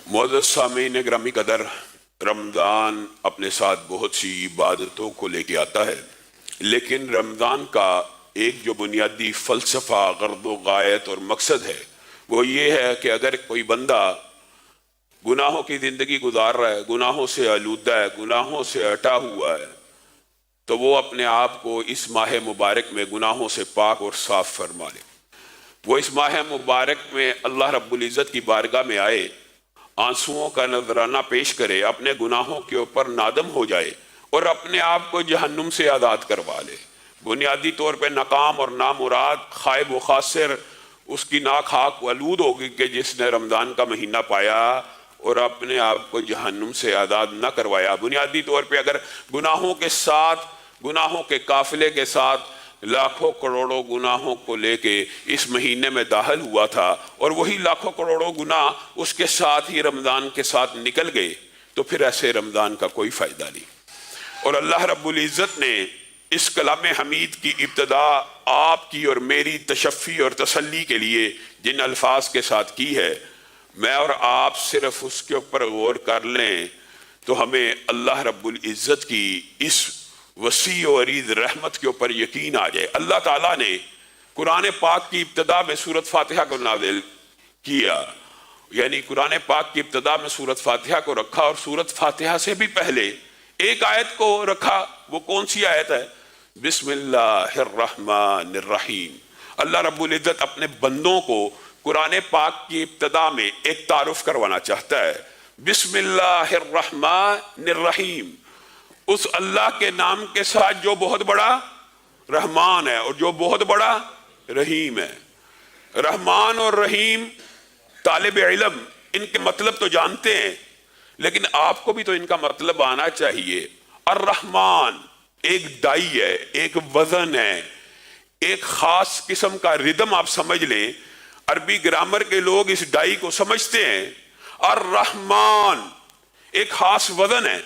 معزز سامعین گرامی قدر، رمضان اپنے ساتھ بہت سی عبادتوں کو لے کے آتا ہے، لیکن رمضان کا ایک جو بنیادی فلسفہ، غرض و غایت اور مقصد ہے وہ یہ ہے کہ اگر کوئی بندہ گناہوں کی زندگی گزار رہا ہے، گناہوں سے آلودہ ہے، گناہوں سے ہٹا ہوا ہے، تو وہ اپنے آپ کو اس ماہ مبارک میں گناہوں سے پاک اور صاف فرما لے۔ وہ اس ماہ مبارک میں اللہ رب العزت کی بارگاہ میں آئے، آنسوؤں کا نذرانہ پیش کرے، اپنے گناہوں کے اوپر نادم ہو جائے اور اپنے آپ کو جہنم سے آزاد کروا لے۔ بنیادی طور پہ ناکام اور نامراد، خائب و خاسر اس کی ناک خاک آلود ہوگی کہ جس نے رمضان کا مہینہ پایا اور اپنے آپ کو جہنم سے آزاد نہ کروایا۔ بنیادی طور پہ اگر گناہوں کے ساتھ، گناہوں کے قافلے کے ساتھ لاکھوں کروڑوں گناہوں کو لے کے اس مہینے میں داخل ہوا تھا اور وہی لاکھوں کروڑوں گناہ اس کے ساتھ ہی رمضان کے ساتھ نکل گئے، تو پھر ایسے رمضان کا کوئی فائدہ نہیں۔ اور اللہ رب العزت نے اس کلام حمید کی ابتدا آپ کی اور میری تشفی اور تسلی کے لیے جن الفاظ کے ساتھ کی ہے، میں اور آپ صرف اس کے اوپر غور کر لیں تو ہمیں اللہ رب العزت کی اس وسیع و عریض رحمت کے اوپر یقین آ جائے۔ اللہ تعالیٰ نے قرآن پاک کی ابتدا میں سورۃ فاتحہ کو نازل کیا، یعنی قرآن پاک کی ابتدا میں سورۃ فاتحہ کو رکھا، اور سورۃ فاتحہ سے بھی پہلے ایک آیت کو رکھا۔ وہ کون سی آیت ہے؟ بسم اللہ الرحمن الرحیم۔ اللہ رب العزت اپنے بندوں کو قرآن پاک کی ابتدا میں ایک تعارف کروانا چاہتا ہے۔ بسم اللہ الرحمن الرحیم، اس اللہ کے نام کے ساتھ جو بہت بڑا رحمان ہے اور جو بہت بڑا رحیم ہے۔ رحمان اور رحیم طالب علم ان کے مطلب تو جانتے ہیں، لیکن آپ کو بھی تو ان کا مطلب آنا چاہیے۔ الرحمن ایک ڈائی ہے، ایک وزن ہے، ایک خاص قسم کا ردم آپ سمجھ لیں۔ عربی گرامر کے لوگ اس ڈائی کو سمجھتے ہیں۔ الرحمن ایک خاص وزن ہے،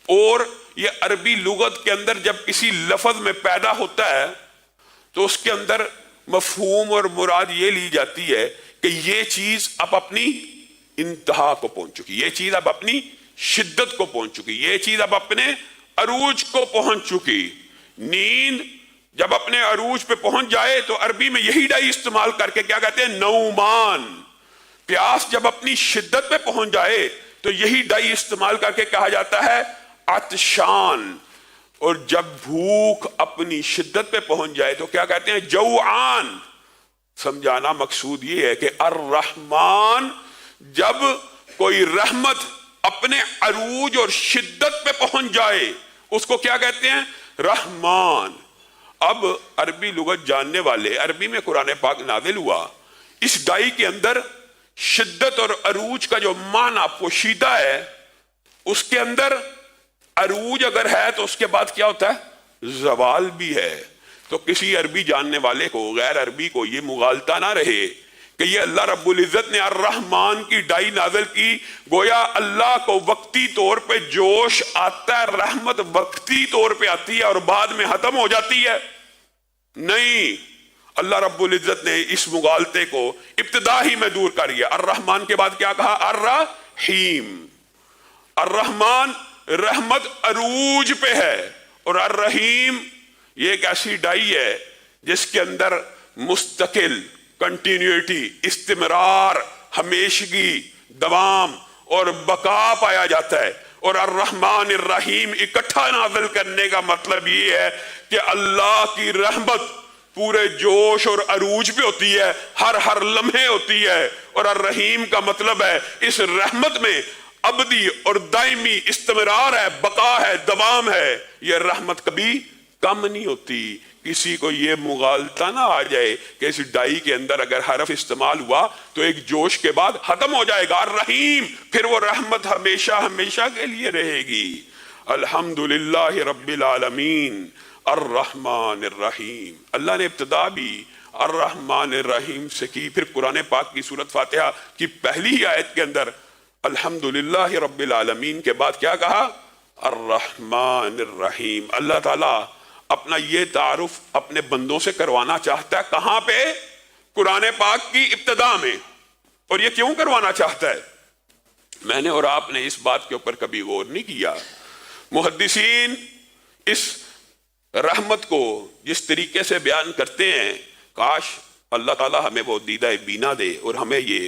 اور یہ عربی لغت کے اندر جب کسی لفظ میں پیدا ہوتا ہے تو اس کے اندر مفہوم اور مراد یہ لی جاتی ہے کہ یہ چیز اب اپنی انتہا کو پہنچ چکی، یہ چیز اب اپنی شدت کو پہنچ چکی، یہ چیز اب اپنے عروج کو پہنچ چکی۔ نیند جب اپنے عروج پہ پہنچ جائے تو عربی میں یہی ڈائی استعمال کر کے کیا کہتے ہیں؟ نومان۔ پیاس جب اپنی شدت پہ پہنچ جائے تو یہی ڈائی استعمال کر کے کہا جاتا ہے عطشان، اور جب بھوک اپنی شدت پہ پہنچ جائے تو کیا کہتے ہیں؟ جوعان۔ سمجھانا مقصود یہ ہے کہ الرحمن جب کوئی رحمت اپنے عروج اور شدت پہ پہنچ جائے اس کو کیا کہتے ہیں؟ رحمان۔ اب عربی لغت جاننے والے، عربی میں قرآن پاک نازل ہوا، اس ڈائی کے اندر شدت اور عروج کا جو معنی پوشیدہ ہے، اس کے اندر عروج اگر ہے تو اس کے بعد کیا ہوتا ہے؟ زوال بھی ہے۔ تو کسی عربی جاننے والے کو، غیر عربی کو یہ مغالطہ نہ رہے کہ یہ اللہ رب العزت نے الرحمن کی ڈائی نازل کی، گویا اللہ کو وقتی طور پہ جوش آتا ہے، رحمت وقتی طور پہ آتی ہے اور بعد میں ختم ہو جاتی ہے۔ نہیں، اللہ رب العزت نے اس مغالطے کو ابتدا ہی میں دور کر دیا۔ الرحمن کے بعد کیا کہا؟ الرحیم۔ الرحمن رحمت عروج پہ ہے، اور الرحیم یہ ایک ایسی ڈائی ہے جس کے اندر مستقل کنٹینیوٹی، استمرار، ہمیشگی، دوام اور بقا پایا جاتا ہے۔ اور الرحمن الرحیم اکٹھا نازل کرنے کا مطلب یہ ہے کہ اللہ کی رحمت پورے جوش اور عروج پہ ہوتی ہے، ہر لمحے ہوتی ہے، اور الرحیم کا مطلب ہے اس رحمت میں ابدی اور دائمی استمرار ہے، بقا ہے، دوام ہے۔ یہ رحمت کبھی کم نہیں ہوتی۔ کسی کو یہ مغالطہ نہ آ جائے کہ اس ڈائی کے اندر اگر حرف استعمال ہوا تو ایک جوش کے بعد ختم ہو جائے گا۔ الرحیم، پھر وہ رحمت ہمیشہ ہمیشہ کے لیے رہے گی۔ الحمدللہ رب العالمین الرحمن الرحیم۔ اللہ نے ابتدا بھی الرحمن الرحیم سے کی، پھر قرآن پاک کی سورۃ فاتحہ کی پہلی ہی آیت کے اندر الحمدللہ رب العالمین کے بعد کیا کہا؟ الرحمن الرحیم۔ اللہ تعالیٰ اپنا یہ تعارف اپنے بندوں سے کروانا چاہتا ہے، کہاں پہ؟ قرآن پاک کی ابتدا میں۔ اور یہ کیوں کروانا چاہتا ہے؟ میں نے اور آپ نے اس بات کے اوپر کبھی غور نہیں کیا. محدثین اس رحمت کو جس طریقے سے بیان کرتے ہیں، کاش اللہ تعالیٰ ہمیں وہ دیدہ بینا دے اور ہمیں یہ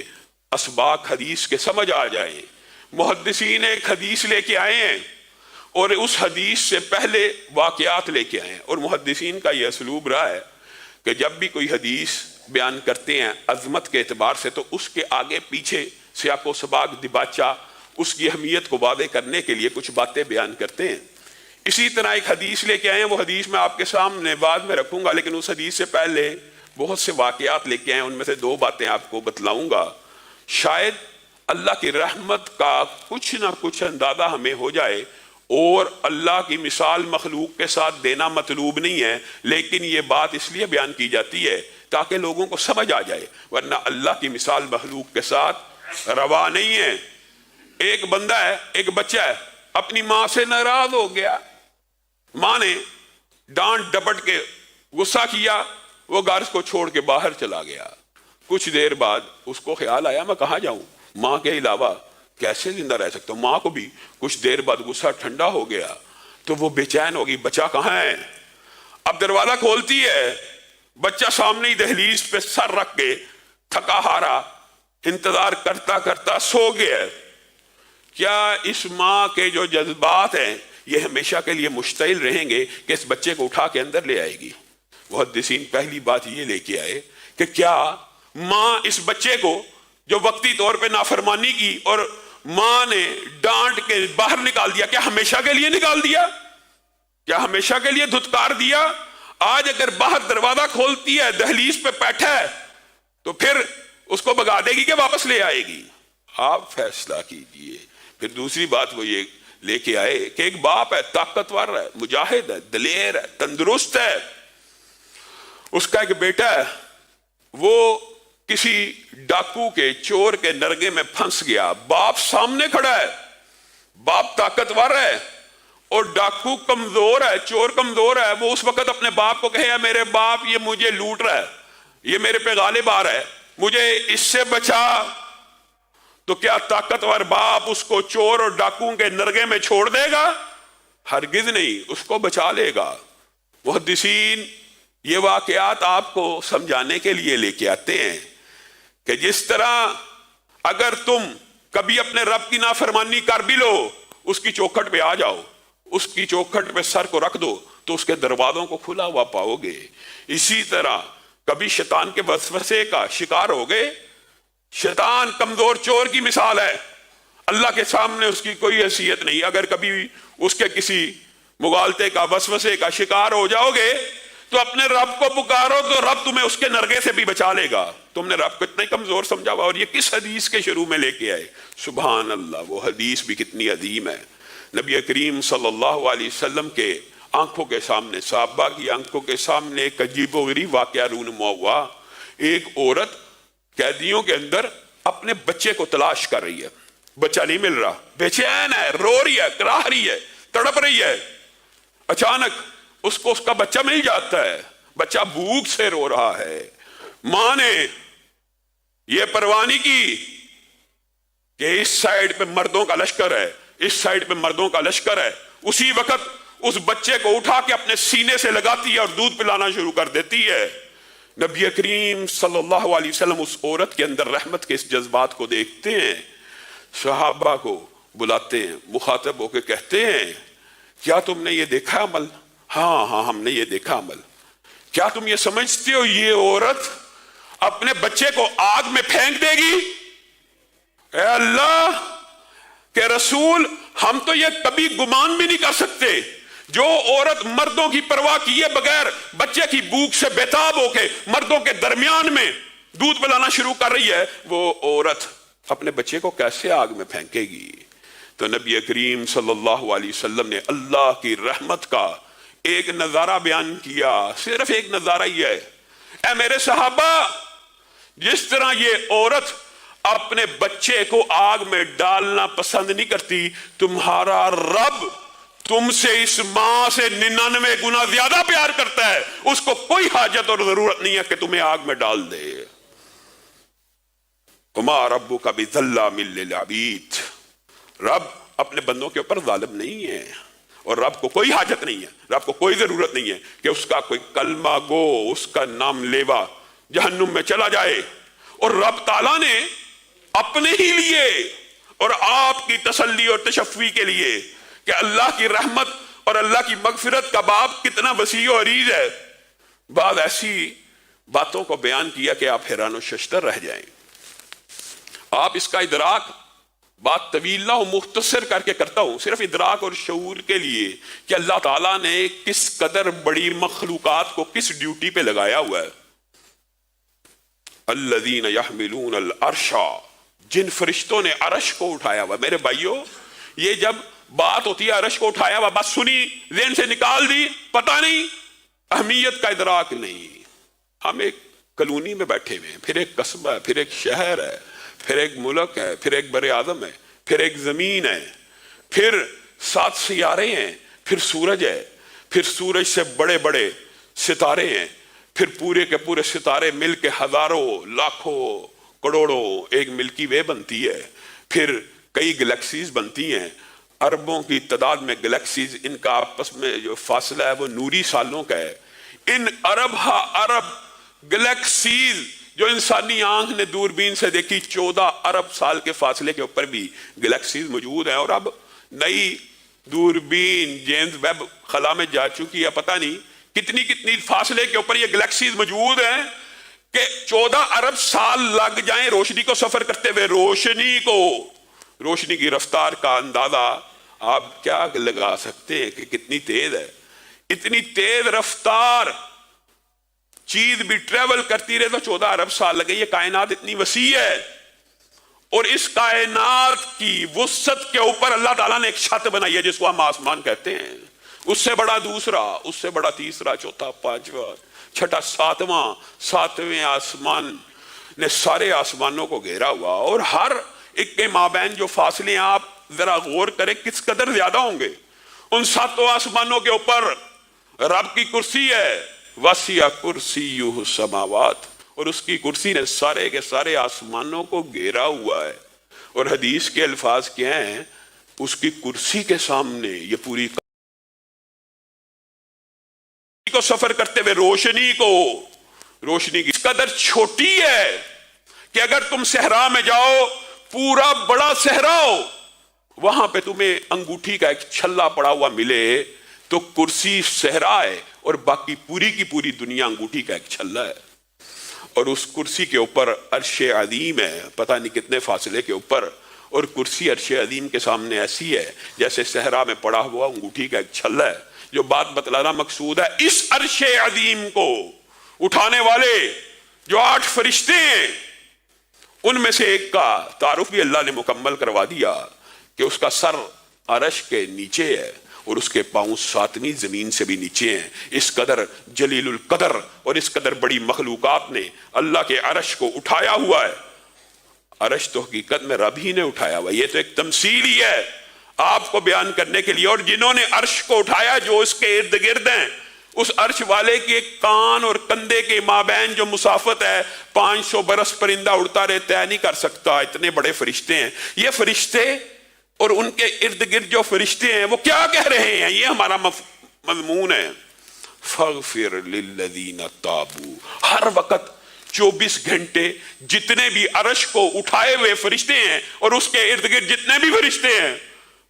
اسباق حدیث کے سمجھ آ جائیں. محدثین ایک حدیث لے کے آئے ہیں اور اس حدیث سے پہلے واقعات لے کے آئے ہیں، اور محدثین کا یہ اسلوب رہا ہے کہ جب بھی کوئی حدیث بیان کرتے ہیں عظمت کے اعتبار سے تو اس کے آگے پیچھے سیاق و سباق دباچہ اس کی اہمیت کو واضح کرنے کے لیے کچھ باتیں بیان کرتے ہیں. اسی طرح ایک حدیث لے کے آئے ہیں، وہ حدیث میں آپ کے سامنے بعد میں رکھوں گا، لیکن اس حدیث سے پہلے بہت سے واقعات لے کے آئے ہیں. ان میں سے 2 باتیں آپ کو بتلاؤں گا، شاید اللہ کی رحمت کا کچھ نہ کچھ اندازہ ہمیں ہو جائے. اور اللہ کی مثال مخلوق کے ساتھ دینا مطلوب نہیں ہے، لیکن یہ بات اس لیے بیان کی جاتی ہے تاکہ لوگوں کو سمجھ آ جائے، ورنہ اللہ کی مثال مخلوق کے ساتھ روا نہیں ہے. ایک بندہ ہے، ایک بچہ ہے، اپنی ماں سے ناراض ہو گیا، ماں نے ڈانٹ ڈپٹ کے غصہ کیا، وہ گھر کو چھوڑ کے باہر چلا گیا. کچھ دیر بعد اس کو خیال آیا میں کہاں جاؤں، ماں کے علاوہ کیسے زندہ رہ سکتا ہوں. ماں کو بھی کچھ دیر بعد غصہ ٹھنڈا ہو گیا تو وہ بے چین ہوگی، بچہ کہاں ہے. اب دروازہ کھولتی ہے، بچہ سامنے ہی دہلیز پہ سر رکھ کے تھکا ہارا انتظار کرتا کرتا سو گیا. کیا اس ماں کے جو جذبات ہیں یہ ہمیشہ کے لیے مشتعل رہیں گے کہ اس بچے کو اٹھا کے اندر لے آئے گی؟ محدثین پہلی بات یہ لے کے آئے کہ کیا ماں اس بچے کو جو وقتی طور پہ نافرمانی کی اور ماں نے ڈانٹ کے باہر نکال دیا، کیا ہمیشہ کے لیے نکال دیا؟ کیا ہمیشہ کے لیے دھتکار دیا؟ آج اگر باہر دروازہ کھولتی ہے، دہلیز پہ بیٹھا ہے، تو پھر اس کو بگا دے گی کہ واپس لے آئے گی؟ آپ فیصلہ کیجئے. پھر دوسری بات وہ یہ لے کے آئے کہ ایک باپ ہے، طاقتور ہے، مجاہد ہے، دلیر ہے، تندرست ہے، اس کا ایک بیٹا ہے، وہ کسی ڈاکو کے چور کے نرگے میں پھنس گیا. باپ سامنے کھڑا ہے، باپ طاقتور ہے اور ڈاکو کمزور ہے، چور کمزور ہے. وہ اس وقت اپنے باپ کو کہے میرے باپ یہ مجھے لوٹ رہا ہے، یہ میرے پہ غالب آ رہا ہے، مجھے اس سے بچا. تو کیا طاقتور باپ اس کو چور اور ڈاکو کے نرگے میں چھوڑ دے گا؟ ہرگز نہیں، اس کو بچا لے گا. محدثین یہ واقعات آپ کو سمجھانے کے لیے لے کے آتے ہیں کہ جس طرح اگر تم کبھی اپنے رب کی نافرمانی کر بھی لو، اس کی چوکھٹ پہ آ جاؤ، اس کی چوکھٹ پہ سر کو رکھ دو تو اس کے دروازوں کو کھلا ہوا پاؤ گے. اسی طرح کبھی شیطان کے وسوسے کا شکار ہو گئے. شیطان کمزور چور کی مثال ہے، اللہ کے سامنے اس کی کوئی حیثیت نہیں. اگر کبھی اس کے کسی مغالطے کا وسوسے کا شکار ہو جاؤ گے تو اپنے رب کو پکارو تو رب تمہیں اس کے نرگے سے بھی بچا لے گا. تم نے رب کو اتنا ہی کمزور سمجھا ہوا. اور یہ کس حدیث کے شروع میں لے کے آئے؟ سبحان اللہ، وہ حدیث بھی کتنی عظیم ہے. نبی کریم صلی اللہ علیہ وسلم کے آنکھوں کے سامنے، صحابہ کی آنکھوں کے سامنے ایک عجیب و غریب واقعہ رونما ہوا. ایک عورت قیدیوں کے اندر اپنے بچے کو تلاش کر رہی ہے، بچہ نہیں مل رہا، بے چین ہے، رو رہی ہے، کراہ رہی ہے، تڑپ رہی ہے. اچانک اس کو اس کا بچہ مل جاتا ہے، بچہ بھوک سے رو رہا ہے. ماں نے یہ پرواہ نہیں کی کہ اس سائیڈ پہ مردوں کا لشکر ہے، اس سائیڈ پہ مردوں کا لشکر ہے. اسی وقت اس بچے کو اٹھا کے اپنے سینے سے لگاتی ہے اور دودھ پلانا شروع کر دیتی ہے. نبی کریم صلی اللہ علیہ وسلم اس عورت کے اندر رحمت کے اس جذبات کو دیکھتے ہیں، صحابہ کو بلاتے ہیں، مخاطب ہو کے کہتے ہیں کیا تم نے یہ دیکھا عمل؟ ہاں ہم نے یہ دیکھا عمل. کیا تم یہ سمجھتے ہو یہ عورت اپنے بچے کو آگ میں پھینک دے گی؟ اے اللہ کے رسول، ہم تو یہ کبھی گمان بھی نہیں کر سکتے. جو عورت مردوں کی پرواہ کیے بغیر بچے کی بھوک سے بیتاب ہو کے مردوں کے درمیان میں دودھ پلانا شروع کر رہی ہے، وہ عورت اپنے بچے کو کیسے آگ میں پھینکے گی؟ تو نبی کریم صلی اللہ علیہ وسلم نے اللہ کی رحمت کا ایک نظارہ بیان کیا. صرف ایک نظارہ ہی ہے. اے میرے صحابہ، جس طرح یہ عورت اپنے بچے کو آگ میں ڈالنا پسند نہیں کرتی، تمہارا رب تم سے اس ماں سے 99 گنا زیادہ پیار کرتا ہے. اس کو کوئی حاجت اور ضرورت نہیں ہے کہ تمہیں آگ میں ڈال دے. وما ربک بظلام للعبید. رب اپنے بندوں کے اوپر ظالم نہیں ہے، اور رب کو کوئی حاجت نہیں ہے، رب کو کوئی ضرورت نہیں ہے کہ اس کا کوئی کلمہ گو، اس کا نام لیوا جہنم میں چلا جائے۔ اور رب تعالیٰ نے اپنے ہی لیے اور آپ کی تسلی اور تشفی کے لیے کہ اللہ کی رحمت اور اللہ کی مغفرت کا باب کتنا وسیع و عریض ہے، بعض ایسی باتوں کو بیان کیا کہ آپ حیران و ششدر رہ جائیں۔ آپ اس کا ادراک، بات طویلہ و مختصر کر کے کرتا ہوں صرف ادراک اور شعور کے لیے کہ اللہ تعالیٰ نے کس قدر بڑی مخلوقات کو کس ڈیوٹی پہ لگایا ہوا ہے۔ الذین یحملون العرش، جن فرشتوں نے عرش کو اٹھایا ہوا۔ میرے بھائیو، یہ جب بات ہوتی ہے عرش کو اٹھایا ہوا، بات سنی ذہن سے نکال دی، پتہ نہیں، اہمیت کا ادراک نہیں۔ ہم ایک کلونی میں بیٹھے ہوئے ہیں، پھر ایک قصبہ ہے، پھر ایک شہر ہے، پھر ایک ملک ہے، پھر ایک بر اعظم ہے، پھر ایک زمین ہے، پھر 7 سیارے ہیں، پھر سورج ہے، پھر سورج سے بڑے بڑے ستارے ہیں، پھر پورے کے پورے ستارے مل کے ہزاروں، لاکھوں، کروڑوں ایک ملکی وے بنتی ہے، پھر کئی گلیکسیز بنتی ہیں، اربوں کی تعداد میں گلیکسیز، ان کا آپس میں جو فاصلہ ہے وہ نوری سالوں کا ہے۔ ان ارب ہا ارب گلیکسیز جو انسانی آنکھ نے دوربین سے دیکھی، 14 ارب سال کے فاصلے کے اوپر بھی گلیکسیز موجود ہیں، اور اب نئی دوربین جیمز ویب خلا میں جا چکی ہے، پتہ نہیں کتنی فاصلے کے اوپر یہ گلیکسیز موجود ہیں کہ 14 ارب سال لگ جائیں روشنی کو سفر کرتے ہوئے۔ روشنی کی رفتار کا اندازہ آپ کیا لگا سکتے ہیں کہ کتنی تیز ہے؟ اتنی تیز رفتار چیز بھی ٹریول کرتی رہے تو 14 ارب سال لگے۔ یہ کائنات اتنی وسیع ہے، اور اس کائنات کی وسعت کے اوپر اللہ تعالیٰ نے ایک چھت بنائی ہے جس کو ہم آسمان کہتے ہیں۔ اس سے بڑا دوسرا، اس سے بڑا تیسرا، چوتھا، پانچواں، چھٹا، ساتویں آسمان نے سارے آسمانوں کو گھیرا ہوا، اور ہر ایک کے مابین جو فاصلے ہیں آپ ذرا غور کریں کس قدر زیادہ ہوں گے۔ ان 7 آسمانوں کے اوپر رب کی کرسی ہے، وسیع کرسیہ السماوات، اور اس کی کرسی نے سارے کے سارے آسمانوں کو گھیرا ہوا ہے۔ اور حدیث کے الفاظ کیا ہیں؟ اس کی کرسی کے سامنے یہ پوری کو سفر کرتے ہوئے روشنی کی اس قدر چھوٹی ہے کہ اگر تم صحرا میں جاؤ، پورا بڑا صحرا ہو، وہاں پہ تمہیں انگوٹھی کا ایک چھلا پڑا ہوا ملے تو کرسی صحرا ہے اور باقی پوری کی پوری دنیا انگوٹھی کا ایک چھلا ہے۔ اور اس کرسی کے اوپر عرش عظیم ہے، پتہ نہیں کتنے فاصلے کے اوپر، اور کرسی عرش عظیم کے سامنے ایسی ہے جیسے صحرا میں پڑا ہوا انگوٹھی کا ایک چھلا ہے۔ جو بات بتلانا مقصود ہے، اس عرش عظیم کو اٹھانے والے جو 8 فرشتے ہیں، ان میں سے ایک کا تعارف بھی اللہ نے مکمل کروا دیا کہ اس کا سر عرش کے نیچے ہے اور اس کے پاؤں 7ویں زمین سے بھی نیچے ہیں۔ اس قدر جلیل القدر اور اس قدر بڑی مخلوقات نے اللہ کے عرش کو اٹھایا ہوا ہے۔ عرش تو حقیقت میں رب ہی نے اٹھایا ہوا، یہ تو ایک تمثیل ہی ہے آپ کو بیان کرنے کے لیے۔ اور جنہوں نے عرش کو اٹھایا، جو اس کے ارد گرد ہیں، اس عرش والے کے کان اور کندھے کے مابین جو مسافت ہے 500 برس پرندہ اڑتا رہے طے نہیں کر سکتا، اتنے بڑے فرشتے ہیں یہ فرشتے۔ اور ان کے ارد گرد جو فرشتے ہیں وہ کیا کہہ رہے ہیں؟ یہ ہمارا مضمون ہے، فاغفر للذین تابوا۔ ہر وقت 24 گھنٹے جتنے بھی عرش کو اٹھائے ہوئے فرشتے ہیں اور اس کے ارد گرد جتنے بھی فرشتے ہیں،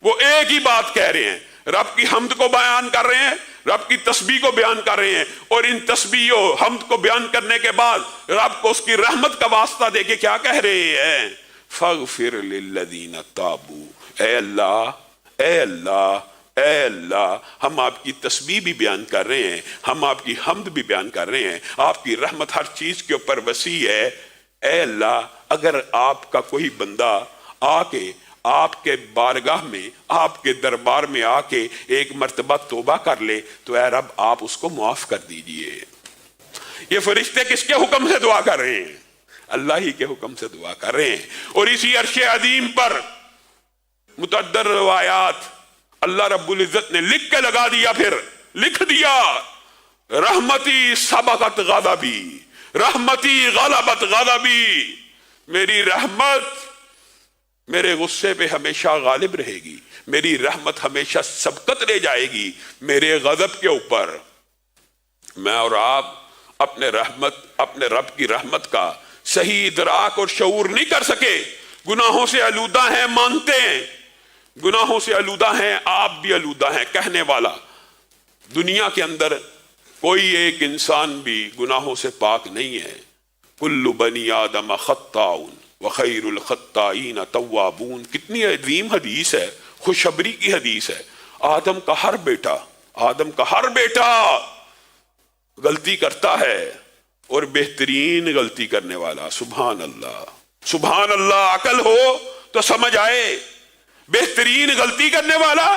وہ ایک ہی بات کہہ رہے ہیں، رب کی حمد کو بیان کر رہے ہیں، رب کی تسبیح کو بیان کر رہے ہیں، اور ان تسبیح و حمد کو بیان کرنے کے بعد رب کو اس کی رحمت کا واسطہ دے کے کیا کہہ رہے ہیں؟ فاغفر للذین تابوا۔ اے اللہ، اے اللہ، اے اللہ، ہم آپ کی تسبیح بھی بیان کر رہے ہیں، ہم آپ کی حمد بھی بیان کر رہے ہیں، آپ کی رحمت ہر چیز کے اوپر وسیع ہے۔ اے اللہ، اگر آپ کا کوئی بندہ آ کے آپ کے بارگاہ میں، آپ کے دربار میں آ کے ایک مرتبہ توبہ کر لے تو اے رب آپ اس کو معاف کر دیجئے۔ یہ فرشتے کس کے حکم سے دعا کر رہے ہیں؟ اللہ ہی کے حکم سے دعا کر رہے ہیں۔ اور اسی عرش عظیم پر متعدد روایات اللہ رب العزت نے لکھ کے لگا دیا، پھر لکھ دیا، رحمتی سبقت غضبی، رحمتی غلبت غضبی، میری رحمت میرے غصے پہ ہمیشہ غالب رہے گی، میری رحمت ہمیشہ سبقت لے جائے گی میرے غضب کے اوپر۔ میں اور آپ اپنے رب کی رحمت کا صحیح ادراک اور شعور نہیں کر سکے، گناہوں سے آلودہ ہیں، مانتے ہیں گناہوں سے آلودہ ہیں، آپ بھی آلودہ ہیں۔ کہنے والا دنیا کے اندر کوئی ایک انسان بھی گناہوں سے پاک نہیں ہے۔ کل بنی آدم خطاء وخیر الخطائین توابون، کتنی عظیم حدیث ہے، خوشخبری کی حدیث ہے۔ آدم کا ہر بیٹا غلطی کرتا ہے، اور بہترین غلطی کرنے والا، سبحان اللہ سبحان اللہ، عقل ہو تو سمجھ آئے، بہترین غلطی کرنے والا،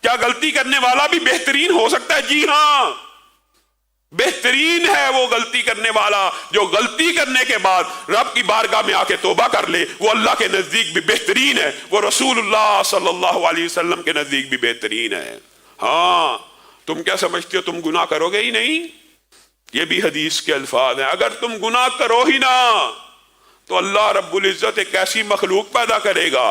کیا غلطی کرنے والا بھی بہترین ہو سکتا ہے؟ جی ہاں، بہترین ہے وہ غلطی کرنے والا جو غلطی کرنے کے بعد رب کی بارگاہ میں آ کے توبہ کر لے، وہ اللہ کے نزدیک بھی بہترین ہے، وہ رسول اللہ صلی اللہ علیہ وسلم کے نزدیک بھی بہترین ہے۔ ہاں، تم کیا سمجھتے ہو تم گناہ کرو گے ہی نہیں؟ یہ بھی حدیث کے الفاظ ہیں، اگر تم گناہ کرو ہی نہ تو اللہ رب العزت ایک ایسی مخلوق پیدا کرے گا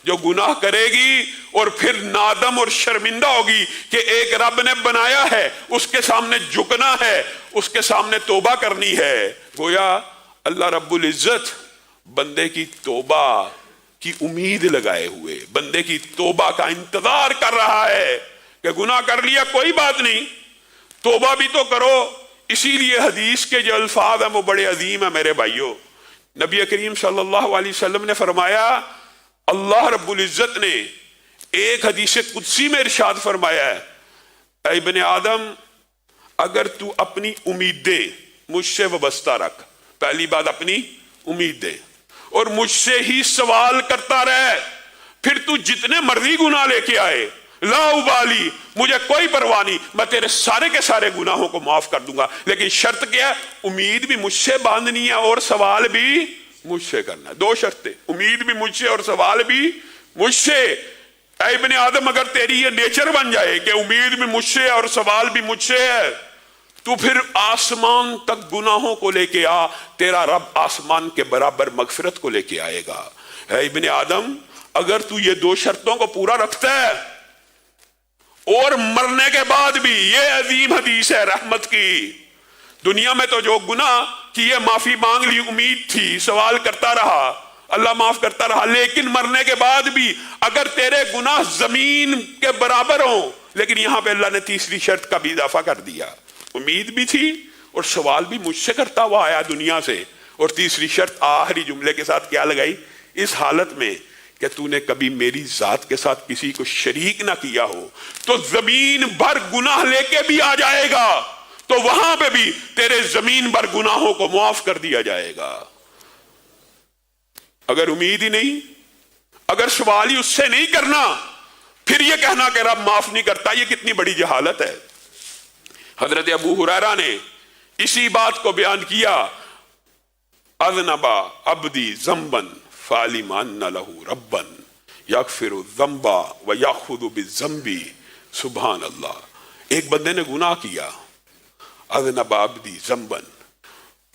جو گناہ کرے گی اور پھر نادم اور شرمندہ ہوگی کہ ایک رب نے بنایا ہے، اس کے سامنے جھکنا ہے، اس کے سامنے توبہ کرنی ہے۔ گویا اللہ رب العزت بندے کی توبہ کی امید لگائے ہوئے، بندے کی توبہ کا انتظار کر رہا ہے کہ گناہ کر لیا کوئی بات نہیں، توبہ بھی تو کرو۔ اسی لیے حدیث کے جو الفاظ ہیں وہ بڑے عظیم ہیں میرے بھائیوں۔ نبی کریم صلی اللہ علیہ وسلم نے فرمایا، اللہ رب العزت نے ایک حدیث قدسی میں ارشاد فرمایا ہے، اے ابن آدم، اگر تو اپنی امیدیں مجھ سے وابستہ رکھ، پہلی بات اپنی امیدیں، اور مجھ سے ہی سوال کرتا رہے، پھر تو جتنے مرضی گناہ لے کے آئے، لا ابالی، مجھے کوئی پرواہ نہیں، میں تیرے سارے کے سارے گناہوں کو معاف کر دوں گا، لیکن شرط کیا ہے؟ امید بھی مجھ سے باندھنی ہے اور سوال بھی مجھ سے کرنا ہے۔ دو شرطیں، امید بھی مجھ سے اور سوال بھی مجھ سے۔ اے ابن آدم، اگر تیری یہ نیچر بن جائے کہ امید بھی مجھ سے اور سوال بھی مجھ سے ہے، تو پھر آسمان تک گناہوں کو لے کے آ، تیرا رب آسمان کے برابر مغفرت کو لے کے آئے گا۔ اے ابن آدم، اگر تو یہ دو شرطوں کو پورا رکھتا ہے اور مرنے کے بعد بھی، یہ عظیم حدیث ہے رحمت کی، دنیا میں تو جو گناہ کیے معافی مانگ لی، امید تھی، سوال کرتا رہا، اللہ معاف کرتا رہا، لیکن مرنے کے بعد بھی اگر تیرے گناہ زمین کے برابر ہوں، لیکن یہاں پہ اللہ نے تیسری شرط کا بھی اضافہ کر دیا، امید بھی تھی اور سوال بھی مجھ سے کرتا ہوا آیا دنیا سے، اور تیسری شرط آخری جملے کے ساتھ کیا لگائی؟ اس حالت میں کہ تو نے کبھی میری ذات کے ساتھ کسی کو شریک نہ کیا ہو، تو زمین بھر گناہ لے کے بھی آ جائے گا، تو وہاں پہ بھی تیرے زمین بھر گناہوں کو معاف کر دیا جائے گا۔ اگر امید ہی نہیں، اگر سوال ہی اس سے نہیں کرنا، پھر یہ کہنا کہ رب معاف نہیں کرتا، یہ کتنی بڑی جہالت ہے۔ حضرت ابو ہریرہ نے اسی بات کو بیان کیا، اذنب عبدی ذنبا فعلم ان لہ ربا یغفر الذنب ویأخذ بالذنب، سبحان اللہ۔ ایک بندے نے گناہ کیا، اذنب عبدی ذنبا،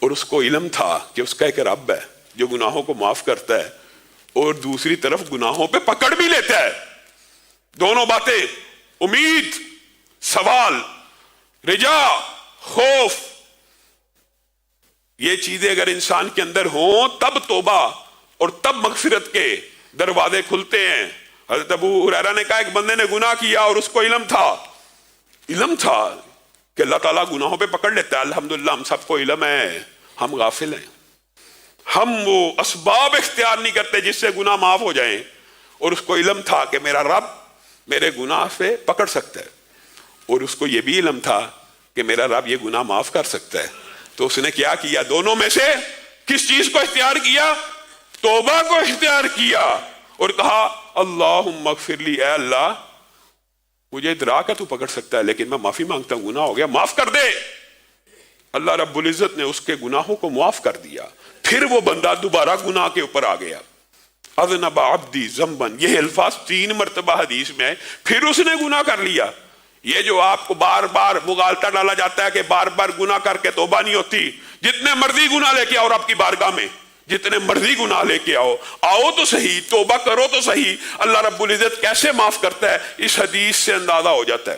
اور اس کو علم تھا کہ اس کا ایک رب ہے جو گناہوں کو معاف کرتا ہے، اور دوسری طرف گناہوں پہ پکڑ بھی لیتا ہے۔ دونوں باتیں، امید، سوال، رجا، خوف، یہ چیزیں اگر انسان کے اندر ہوں تب توبہ اور تب مغفرت کے دروازے کھلتے ہیں۔ حضرت ابو ہریرہ نے کہا ایک بندے نے گناہ کیا اور اس کو علم تھا کہ اللہ تعالیٰ گناہوں پہ پکڑ لیتا ہے۔ الحمدللہ ہم سب کو علم ہے، ہم غافل ہیں، ہم وہ اسباب اختیار نہیں کرتے جس سے گناہ معاف ہو جائیں، اور اس کو علم تھا کہ میرا رب میرے گناہ سے پکڑ سکتا ہے، اور اس کو یہ بھی علم تھا کہ میرا رب یہ گناہ معاف کر سکتا ہے۔ تو اس نے کیا کیا؟ دونوں میں سے کس چیز کو اختیار کیا؟ توبہ کو اختیار کیا، اور کہا اللہم اغفر لی، اے اللہ مجھے ادراک ہے تو پکڑ سکتا ہے، لیکن میں معافی مانگتا ہوں، گناہ ہو گیا، معاف کر دے۔ اللہ رب العزت نے اس کے گناہوں کو معاف کر دیا، پھر وہ بندہ دوبارہ گناہ کے اوپر آ گیا۔ اذنب عبدی ذنبا، یہ الفاظ 3 مرتبہ حدیث میں ہے، پھر اس نے گناہ کر لیا۔ یہ جو آپ کو بار بار مغالطہ ڈالا جاتا ہے کہ بار بار گناہ کر کے توبہ نہیں ہوتی، جتنے مرضی گناہ لے کے آؤ رب کی بارگاہ میں، جتنے مرضی گناہ لے کے آؤ تو صحیح، توبہ کرو تو صحیح، اللہ رب العزت کیسے معاف کرتا ہے اس حدیث سے اندازہ ہو جاتا ہے۔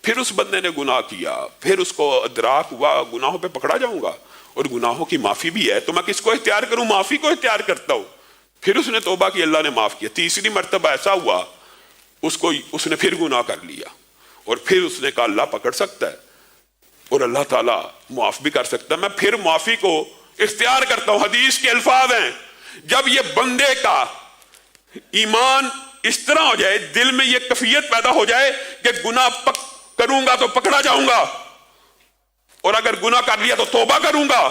پھر اس بندے نے گناہ کیا، پھر اس کو ادراک ہوا گناہوں پہ پکڑا جاؤں گا اور گناہوں کی معافی بھی ہے، تو میں کس کو اختیار کروں؟ معافی کو اختیار کرتا ہوں۔ پھر اس نے توبہ کی، اللہ نے معاف کیا۔ تیسری مرتبہ ایسا ہوا اس نے پھر گناہ کر لیا، اور پھر اس نے کہا اللہ پکڑ سکتا ہے اور اللہ تعالیٰ معاف بھی کر سکتا ہے، میں پھر معافی کو اختیار کرتا ہوں۔ حدیث کے الفاظ ہیں، جب یہ بندے کا ایمان اس طرح ہو جائے، دل میں یہ کیفیت پیدا ہو جائے کہ گناہ کروں گا تو پکڑا جاؤں گا، اور اگر گناہ کر لیا تو توبہ کروں گا،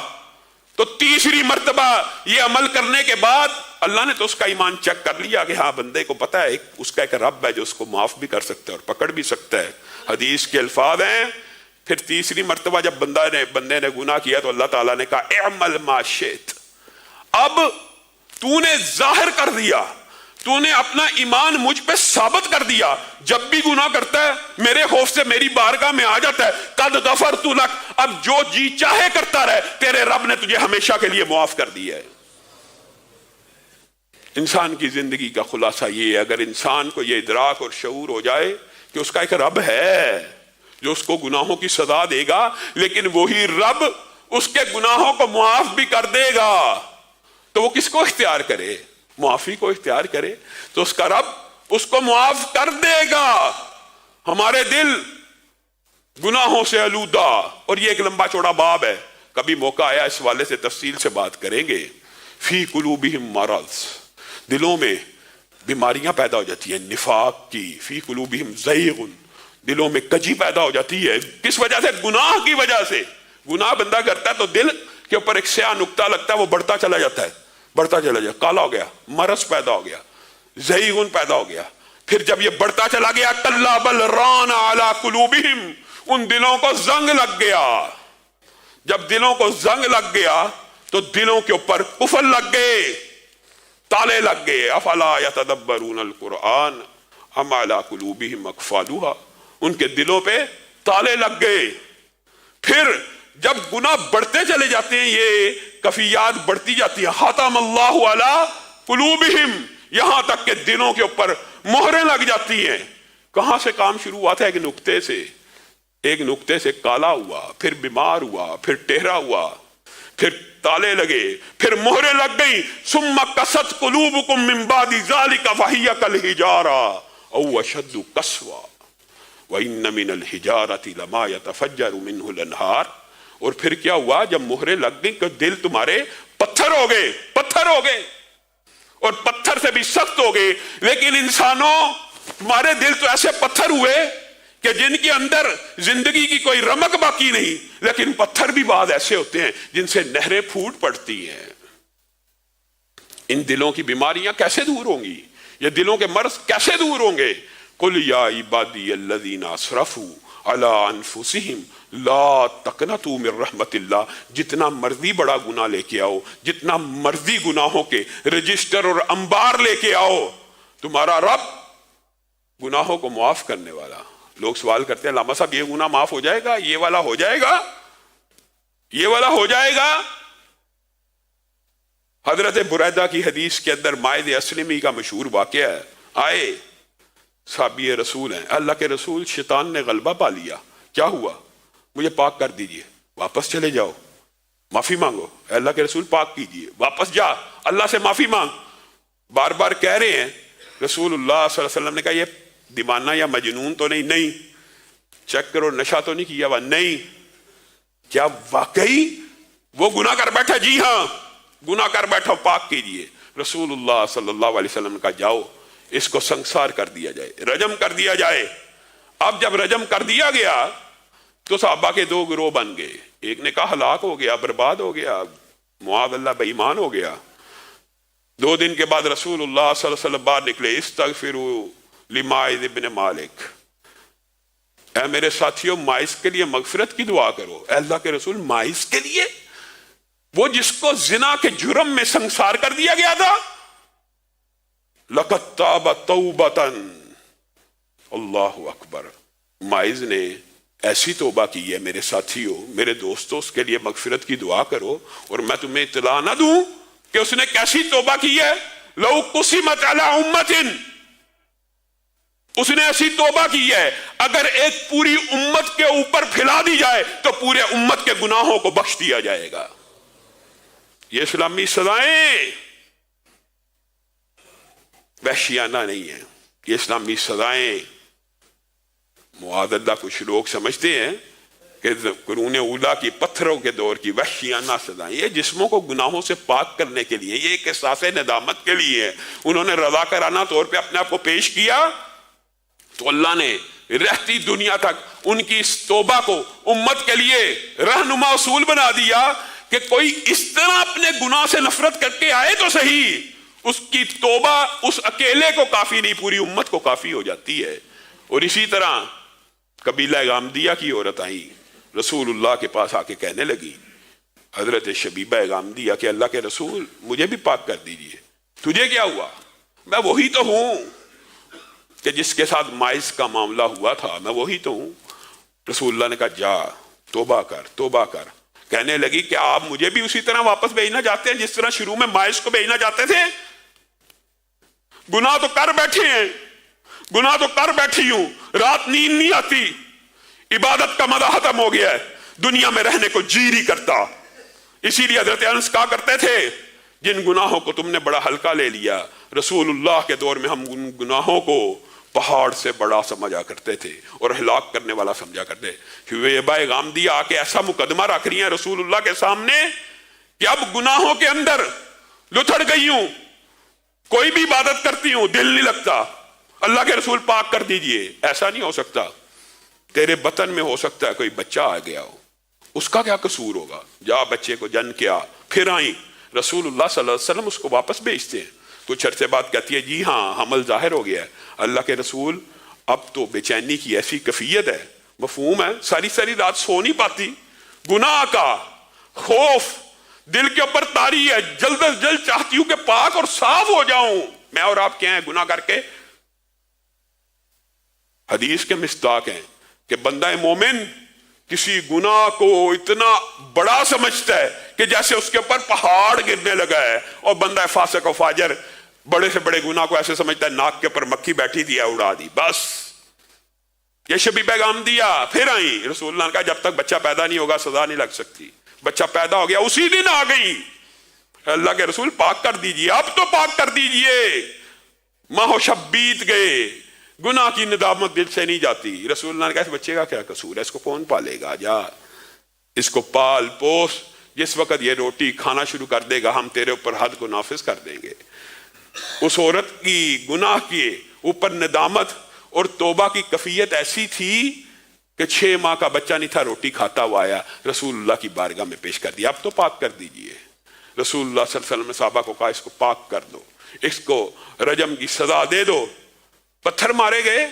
تو تیسری مرتبہ یہ عمل کرنے کے بعد اللہ نے تو اس کا ایمان چیک کر لیا کہ ہاں بندے کو پتا ہے اس کا ایک رب ہے جو اس کو معاف بھی کر سکتا ہے اور پکڑ بھی سکتا ہے۔ حدیث کے الفاظ ہیں، پھر تیسری مرتبہ جب بندے نے گناہ کیا تو اللہ تعالیٰ نے کہا اعمل ما شئت، اب تو نے ظاہر کر دیا، تو نے اپنا ایمان مجھ پہ ثابت کر دیا، جب بھی گناہ کرتا ہے میرے خوف سے میری بارگاہ میں آ جاتا ہے، قد غفرت لک، اب جو جی چاہے کرتا رہے، تیرے رب نے تجھے ہمیشہ کے لیے معاف کر دیا ہے۔ انسان کی زندگی کا خلاصہ یہ ہے، اگر انسان کو یہ ادراک اور شعور ہو جائے کہ اس کا ایک رب ہے جو اس کو گناہوں کی سزا دے گا، لیکن وہی رب اس کے گناہوں کو معاف بھی کر دے گا، تو وہ کس کو اختیار کرے؟ معافی کو اختیار کرے تو اس کا رب اس کو معاف کر دے گا۔ ہمارے دل گناہوں سے آلودہ، اور یہ ایک لمبا چوڑا باب ہے، کبھی موقع آیا اس والے سے تفصیل سے بات کریں گے۔ فی قلوبہم مرض، دلوں میں بیماریاں پیدا ہو جاتی ہیں، نفاق کی، فی قلوبہم زیغ، دلوں میں کجی پیدا ہو جاتی ہے، کس وجہ سے؟ گناہ کی وجہ سے۔ گناہ بندہ کرتا ہے تو دل کے اوپر ایک سیاہ نقطہ لگتا ہے، وہ بڑھتا چلا جاتا ہے، بڑھتا چلا جاتا، کالا ہو گیا، مرض پیدا ہو گیا، زیغ پیدا ہو گیا۔ پھر جب یہ بڑھتا چلا گیا، کلا بل ران علی قلوبہم، ان دلوں کو زنگ لگ گیا۔ جب دلوں کو زنگ لگ گیا تو دلوں کے اوپر قفل لگ گئے، تالے لگ گئے۔ افلا یتدبرون القرآن ام علی قلوبہم اقفالها، ان کے دلوں پہ تالے لگ گئے۔ پھر جب گناہ بڑھتے چلے جاتے ہیں، یہ کفیات بڑھتی جاتی ہیں، ختم اللہ علی قلوبہم، یہاں تک کہ دلوں کے اوپر مہریں لگ جاتی ہیں۔ کہاں سے کام شروع ہوا تھا؟ ایک نقطے سے کالا ہوا، پھر بیمار ہوا، پھر ٹہرا ہوا، پھر تالے لگے، پھر مہریں لگ گئی۔ ثم قست قلوبکم من بعد ذلک فہی کالحجارہ او اشد قسوہ وَإِنَّ مِنَ الْحِجَارَةِ لَمَا يَتَفَجَّرُ مِنْهُ الْأَنْهَارُ، اور پھر کیا ہوا؟ جب مہریں لگ گئی کہ دل تمہارے پتھر ہو گئے اور پتھر سے بھی سخت ہو گئے۔ لیکن انسانوں، تمہارے دل تو ایسے پتھر ہوئے کہ جن کے اندر زندگی کی کوئی رمق باقی نہیں، لیکن پتھر بھی بعض ایسے ہوتے ہیں جن سے نہریں پھوٹ پڑتی ہیں۔ ان دلوں کی بیماریاں کیسے دور ہوں گی؟ یہ دلوں کے مرض کیسے دور ہوں گے؟ قل یا عبادی الذین اسرفوا علی انفسہم لا تقنطوا من رحمت اللہ، جتنا مرضی بڑا گناہ لے کے آؤ، جتنا مرضی گناہوں کے رجسٹر اور انبار لے کے آؤ، تمہارا رب گناہوں کو معاف کرنے والا۔ لوگ سوال کرتے ہیں علامہ صاحب یہ گناہ معاف ہو جائے گا، یہ والا ہو جائے گا، یہ والا ہو جائے گا؟ حضرت بریدہ کی حدیث کے اندر مائد اسلمی کا مشہور واقعہ ہے، آئے صحابی رسول ہیں، اللہ کے رسول، شیطان نے غلبہ پا لیا، کیا ہوا؟ مجھے پاک کر دیجئے، واپس چلے جاؤ، معافی مانگو۔ اللہ کے رسول پاک کیجئے، واپس جا، اللہ سے معافی مانگ۔ بار بار کہہ رہے ہیں، رسول اللہ صلی اللہ علیہ وسلم نے کہا یہ دیوانہ یا مجنون تو نہیں، چیک کرو نشہ تو نہیں کیا ہوا، نہیں، کیا واقعی وہ گناہ کر بیٹھا؟ جی ہاں گناہ کر بیٹھا، پاک کیجئے۔ رسول اللہ صلی اللہ علیہ وسلم نے کہا جاؤ اس کو سنسار کر دیا جائے، رجم کر دیا جائے۔ اب جب رجم کر دیا گیا تو صحابہ کے دو گروہ بن گئے، ایک نے کہا ہلاک ہو گیا، برباد ہو گیا، معاذ اللہ بے ایمان ہو گیا۔ 2 دن کے بعد رسول اللہ صلی اللہ علیہ وسلم باہر نکلے، استغفروا لماعز ابن مالک، اے میرے ساتھیوں ماعز کے لیے مغفرت کی دعا کرو۔ اے اللہ کے رسول، ماعز کے لیے؟ وہ جس کو زنا کے جرم میں سنسار کر دیا گیا تھا۔ لقد تاب توبۃ، اللہ اکبر، ماعز نے ایسی توبہ کی ہے میرے ساتھیوں، میرے دوستوں، اس کے لیے مغفرت کی دعا کرو، اور میں تمہیں اطلاع نہ دوں کہ اس نے کیسی توبہ کی ہے؟ لو قسمت علی امتن، اس نے ایسی توبہ کی ہے اگر ایک پوری امت کے اوپر پھیلا دی جائے تو پورے امت کے گناہوں کو بخش دیا جائے گا۔ یہ اسلامی سزائیں وحشیانہ نہیں ہیں، یہ اسلامی سزائیں معاذ اللہ کچھ لوگ سمجھتے ہیں کہ قرون اولیٰ کی پتھروں کے دور کی وحشیانہ سزائیں، یہ جسموں کو گناہوں سے پاک کرنے کے لیے، یہ ایک احساس ندامت کے لیے ہے۔ انہوں نے رضاکارانہ طور پہ اپنے آپ کو پیش کیا تو اللہ نے رہتی دنیا تک ان کی اس توبہ کو امت کے لیے رہنما اصول بنا دیا کہ کوئی اس طرح اپنے گناہ سے نفرت کر کے آئے تو صحیح، اس کی توبہ اس اکیلے کو کافی نہیں، پوری امت کو کافی ہو جاتی ہے۔ اور اسی طرح قبیلہ غامدیہ کی عورت آئی رسول اللہ کے پاس آ کے کہنے لگی، حضرت شبیبہ غامدیہ کہ اللہ کے رسول مجھے بھی پاک کر دیجئے۔ تجھے کیا ہوا؟ میں وہی تو ہوں کہ جس کے ساتھ مائز کا معاملہ ہوا تھا، میں وہی تو ہوں۔ رسول اللہ نے کہا جا توبہ کر، توبہ کر۔ کہنے لگی کہ آپ مجھے بھی اسی طرح واپس بھیجنا چاہتے ہیں جس طرح شروع میں مائز کو بھیجنا چاہتے تھے؟ گناہ تو کر بیٹھے ہیں، گناہ تو کر بیٹھی ہوں، رات نیند نہیں آتی، عبادت کا مزہ ختم ہو گیا ہے، دنیا میں رہنے کو جی نہیں کرتا۔ اسی لیے حضرت انس کہا کرتے تھے جن گناہوں کو تم نے بڑا ہلکا لے لیا، رسول اللہ کے دور میں ہم ان گناہوں کو پہاڑ سے بڑا سمجھا کرتے تھے اور ہلاک کرنے والا سمجھا کرتے۔ شبیبہ غامدیہ آ کے ایسا مقدمہ رکھ رہی ہیں رسول اللہ کے سامنے کہ اب گناہوں کے اندر لتھڑ گئی ہوں، کوئی بھی عبادت کرتی ہوں دل نہیں لگتا، اللہ کے رسول پاک کر دیجئے۔ ایسا نہیں ہو سکتا، تیرے بطن میں ہو سکتا ہے کوئی بچہ آ گیا ہو، اس کا کیا قصور ہوگا؟ جا بچے کو جن کیا۔ پھر آئیں رسول اللہ صلی اللہ علیہ وسلم اس کو واپس بھیجتے ہیں، کچھ عرصے بعد کہتی ہے جی ہاں حمل ظاہر ہو گیا ہے۔ اللہ کے رسول اب تو بے چینی کی ایسی کیفیت ہے، مفہوم ہے، ساری ساری رات سو نہیں پاتی، گناہ کا خوف دل کے اوپر طاری ہے، جلد از جلد چاہتی ہوں کہ پاک اور صاف ہو جاؤں۔ میں اور آپ کیا ہیں گناہ کر کے؟ حدیث کے مصداق ہیں کہ بندہ مومن کسی گناہ کو اتنا بڑا سمجھتا ہے کہ جیسے اس کے اوپر پہاڑ گرنے لگا ہے، اور بندہ فاسق و فاجر بڑے سے بڑے گناہ کو ایسے سمجھتا ہے ناک کے اوپر مکھی بیٹھی تھی اڑا دی بس۔ یہ شبیبہ غامدیہ پھر آئیں، رسول اللہ نے کہا جب تک بچہ پیدا نہیں ہوگا سزا نہیں لگ سکتی۔ بچہ پیدا ہو گیا، اسی دن آ گئی، اللہ کے رسول پاک کر دیجئے، اب تو پاک کر دیجئے۔ ماہ و شب بیت گئے، گناہ کی ندامت دل سے نہیں جاتی۔ رسول اللہ نے کہا اس بچے کا کیا قصور ہے، اس کو کون پالے گا، جا اس کو پال پوس، جس وقت یہ روٹی کھانا شروع کر دے گا ہم تیرے اوپر حد کو نافذ کر دیں گے۔ اس عورت کی گناہ کے اوپر ندامت اور توبہ کی کیفیت ایسی تھی کہ 6 ماہ کا بچہ نہیں تھا، روٹی کھاتا ہوا آیا، رسول اللہ کی بارگاہ میں پیش کر دیا، اب تو پاک کر دیجئے۔ رسول اللہ صلی اللہ علیہ وسلم نے صحابہ کو کہا اس کو پاک کر دو، اس کو رجم کی سزا دے دو۔ پتھر مارے گئے،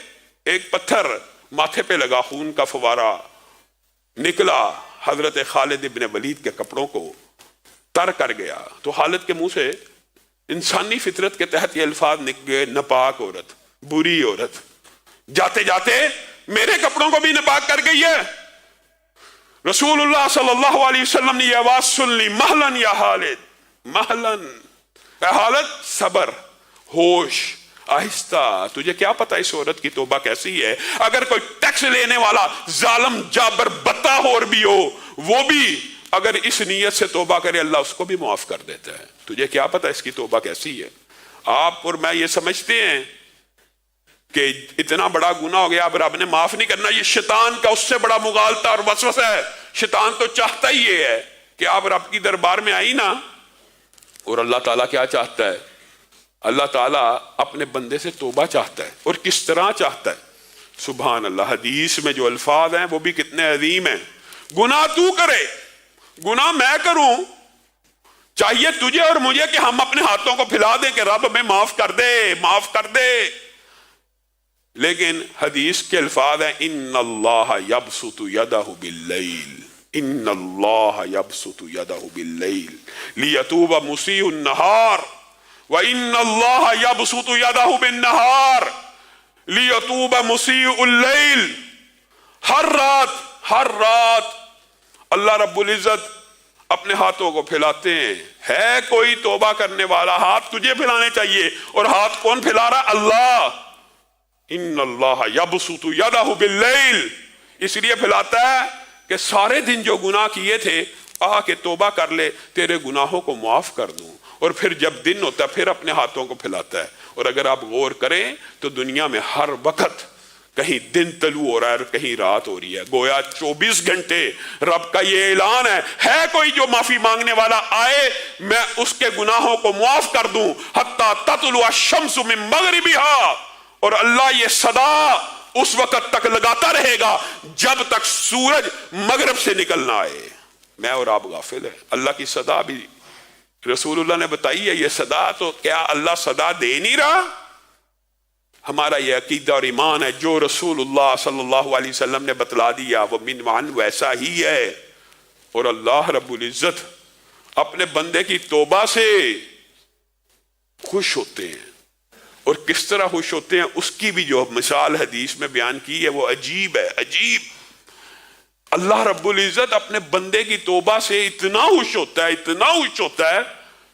ایک پتھر ماتھے پہ لگا، خون کا فوارہ نکلا، حضرت خالد ابن ولید کے کپڑوں کو تر کر گیا۔ تو خالد کے منہ سے انسانی فطرت کے تحت یہ الفاظ نکل گئے، ناپاک عورت، بری عورت، جاتے جاتے میرے کپڑوں کو بھی ناپاک کر گئی ہے۔ رسول اللہ صلی اللہ علیہ وسلم نے یہ آواز سن لی، مہلن یا خالد، مہلن، اے خالد صبر، ہوش، آہستہ، تجھے کیا پتا اس عورت کی توبہ کیسی ہے؟ اگر کوئی ٹیکس لینے والا ظالم جابر بطاخور بھی ہو، وہ بھی اگر اس نیت سے توبہ کرے اللہ اس کو بھی معاف کر دیتا ہے۔ تجھے کیا پتا اس کی توبہ کیسی ہے؟ آپ اور میں یہ سمجھتے ہیں کہ اتنا بڑا گناہ ہو گیا اب رب نے معاف نہیں کرنا، یہ شیطان کا اس سے بڑا مغالطہ اور وسوسہ ہے۔ شیطان تو چاہتا ہی یہ ہے کہ آپ رب کی دربار میں آئی نا، اور اللہ تعالیٰ کیا چاہتا ہے؟ اللہ تعالیٰ اپنے بندے سے توبہ چاہتا ہے، اور کس طرح چاہتا ہے؟ سبحان اللہ، حدیث میں جو الفاظ ہیں وہ بھی کتنے عظیم ہیں۔ گناہ تو کرے، گناہ میں کروں، چاہیے تجھے اور مجھے کہ ہم اپنے ہاتھوں کو پھیلا دیں کہ رب ہمیں معاف کر دے، معاف کر دے، لیکن حدیث کے الفاظ ہیں ان اللہ یبسط یدہ باللیل، ان اللہ یبسط یدہ باللیل لیتوب مسیء النہار وان اللہ یبسط یدہ بالنہار لیتوب مسیء اللیل۔ ہر رات اللہ رب العزت اپنے ہاتھوں کو پھیلاتے ہیں ہے کوئی توبہ کرنے والا؟ ہاتھ تجھے پھیلانے چاہیے، اور ہاتھ کون پھیلا رہا؟ اللہ۔ ان اللہ یبسط یدہ باللیل، اس لیے پھیلاتا ہے کہ سارے دن جو گناہ کیے تھے آ کے توبہ کر لے، تیرے گناہوں کو معاف کر دوں، اور پھر جب دن ہوتا ہے پھر اپنے ہاتھوں کو پھیلاتا ہے۔ اور اگر آپ غور کریں تو دنیا میں ہر وقت کہیں دن طلوع ہو رہا ہے اور کہیں رات ہو رہی ہے، گویا 24 گھنٹے رب کا یہ اعلان ہے کوئی جو معافی مانگنے والا آئے میں اس کے گناہوں کو معاف کر دوں، حتی تطلع الشمس من مغربها، اور اللہ یہ صدا اس وقت تک لگاتا رہے گا جب تک سورج مغرب سے نکلنا آئے۔ میں اور آپ غافل ہیں، اللہ کی صدا بھی رسول اللہ نے بتائی ہے، یہ صدا تو کیا اللہ صدا دے نہیں رہا؟ ہمارا یہ عقیدہ اور ایمان ہے جو رسول اللہ صلی اللہ علیہ وسلم نے بتلا دیا وہ من معن ویسا ہی ہے۔ اور اللہ رب العزت اپنے بندے کی توبہ سے خوش ہوتے ہیں، اور کس طرح خوش ہوتے ہیں اس کی بھی جو مثال حدیث میں بیان کی ہے وہ عجیب ہے، عجیب۔ اللہ رب العزت اپنے بندے کی توبہ سے اتنا خوش ہوتا ہے، اتنا خوش ہوتا ہے،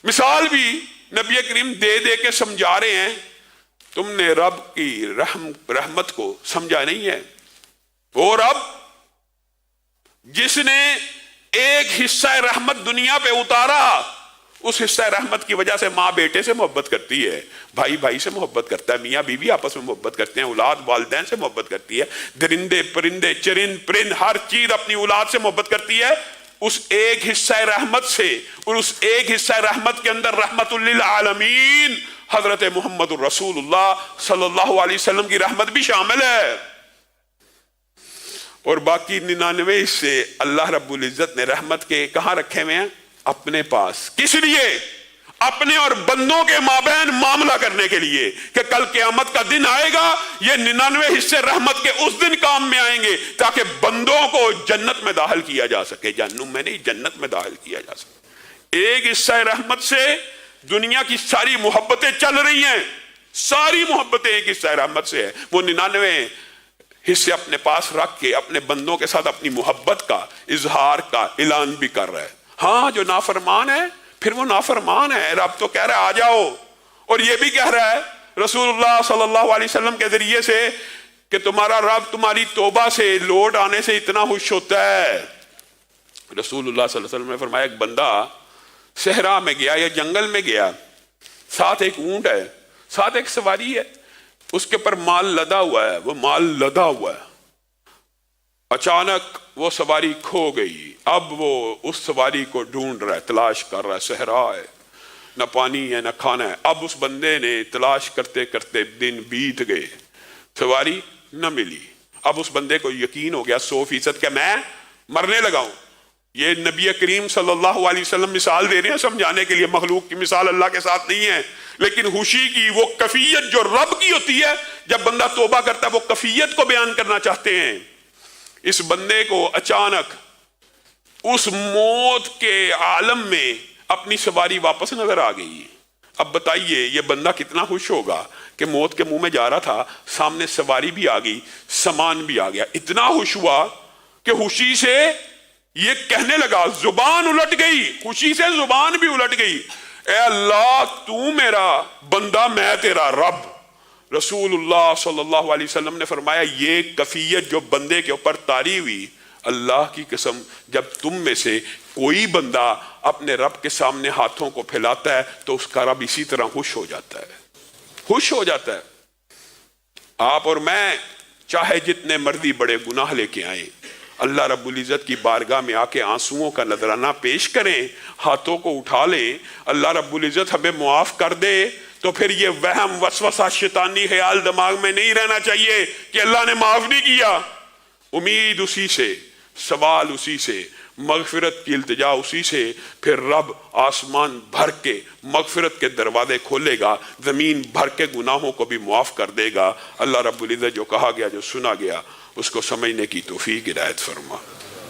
مثال بھی نبی کریم دے دے کے سمجھا رہے ہیں۔ تم نے رب کی رحمت کو سمجھا نہیں ہے، وہ رب جس نے ایک حصہ رحمت دنیا پہ اتارا، اس حصہ رحمت کی وجہ سے ماں بیٹے سے محبت کرتی ہے، بھائی بھائی سے محبت کرتا ہے، میاں بیوی آپس میں محبت کرتے ہیں، اولاد والدین سے محبت کرتی ہے، درندے پرندے چرند پرند ہر چیز اپنی اولاد سے محبت کرتی ہے، اس ایک حصہ رحمت سے۔ اور اس ایک حصہ رحمت کے اندر رحمت للعالمین حضرت محمد الرسول اللہ صلی اللہ علیہ وسلم کی رحمت بھی شامل ہے۔ اور باقی 99 حصے اللہ رب العزت نے رحمت کے کہاں رکھے ہوئے ہیں؟ اپنے پاس۔ کس لیے؟ اپنے اور بندوں کے مابین معاملہ کرنے کے لیے کہ کل قیامت کا دن آئے گا، یہ 99 حصے رحمت کے اس دن کام میں آئیں گے تاکہ بندوں کو جنت میں داخل کیا جا سکے، جہنم میں نہیں، جنت میں داخل کیا جا سکے۔ ایک حصہ رحمت سے دنیا کی ساری محبتیں چل رہی ہیں، ساری محبتیں ایک حصہ رحمت سے ہے۔ وہ 99 حصے اپنے پاس رکھ کے اپنے بندوں کے ساتھ اپنی محبت کا اظہار کا اعلان بھی کر رہا ہے۔ ہاں جو نافرمان ہے پھر وہ نافرمان ہے، رب تو کہہ رہا ہے آ جاؤ، اور یہ بھی کہہ رہا ہے رسول اللہ صلی اللہ علیہ وسلم کے ذریعے سے کہ تمہارا رب تمہاری توبہ سے لوٹ آنے سے اتنا خوش ہوتا ہے۔ رسول اللہ صلی اللہ علیہ وسلم نے فرمایا ایک بندہ صحرا میں گیا یا جنگل میں گیا، ساتھ ایک اونٹ ہے، ساتھ ایک سواری ہے، اس کے پر مال لدا ہوا ہے، وہ مال لدا ہوا ہے، اچانک وہ سواری کھو گئی، اب وہ اس سواری کو ڈھونڈ رہا ہے، تلاش کر رہا ہے، صحرا ہے، نہ پانی ہے نہ کھانا ہے۔ اب اس بندے نے تلاش کرتے کرتے دن بیت گئے، سواری نہ ملی۔ اب اس بندے کو یقین ہو گیا 100% کہ میں مرنے لگا ہوں۔ یہ نبی کریم صلی اللہ علیہ وسلم مثال دے رہے ہیں سمجھانے کے لیے، مخلوق کی مثال اللہ کے ساتھ نہیں ہے، لیکن خوشی کی وہ کیفیت جو رب کی ہوتی ہے جب بندہ توبہ کرتا ہے وہ کیفیت کو بیان کرنا چاہتے ہیں۔ اس بندے کو اچانک اس موت کے عالم میں اپنی سواری واپس نظر آ گئی۔ اب بتائیے یہ بندہ کتنا خوش ہوگا کہ موت کے منہ میں جا رہا تھا، سامنے سواری بھی آ گئی، سامان بھی آ گیا، اتنا خوش ہوا کہ خوشی سے یہ کہنے لگا، زبان الٹ گئی، خوشی سے زبان بھی الٹ گئی، اے اللہ تو میرا بندہ میں تیرا رب۔ رسول اللہ صلی اللہ علیہ وسلم نے فرمایا یہ کیفیت جو بندے کے اوپر طاری ہوئی، اللہ کی قسم جب تم میں سے کوئی بندہ اپنے رب کے سامنے ہاتھوں کو پھیلاتا ہے تو اس کا رب اسی طرح خوش ہو جاتا ہے، خوش ہو جاتا ہے۔ آپ اور میں چاہے جتنے مرضی بڑے گناہ لے کے آئیں، اللہ رب العزت کی بارگاہ میں آ کے آنسوؤں کا نذرانہ پیش کریں، ہاتھوں کو اٹھا لیں، اللہ رب العزت ہمیں معاف کر دے، تو پھر یہ وہم وسوسہ شیطانی خیال دماغ میں نہیں رہنا چاہیے کہ اللہ نے معاف نہیں کیا۔ امید اسی سے، سوال اسی سے، مغفرت کی التجا اسی سے، پھر رب آسمان بھر کے مغفرت کے دروازے کھولے گا، زمین بھر کے گناہوں کو بھی معاف کر دے گا۔ اللہ رب العزت جو کہا گیا جو سنا گیا اس کو سمجھنے کی توفیق عنایت فرما۔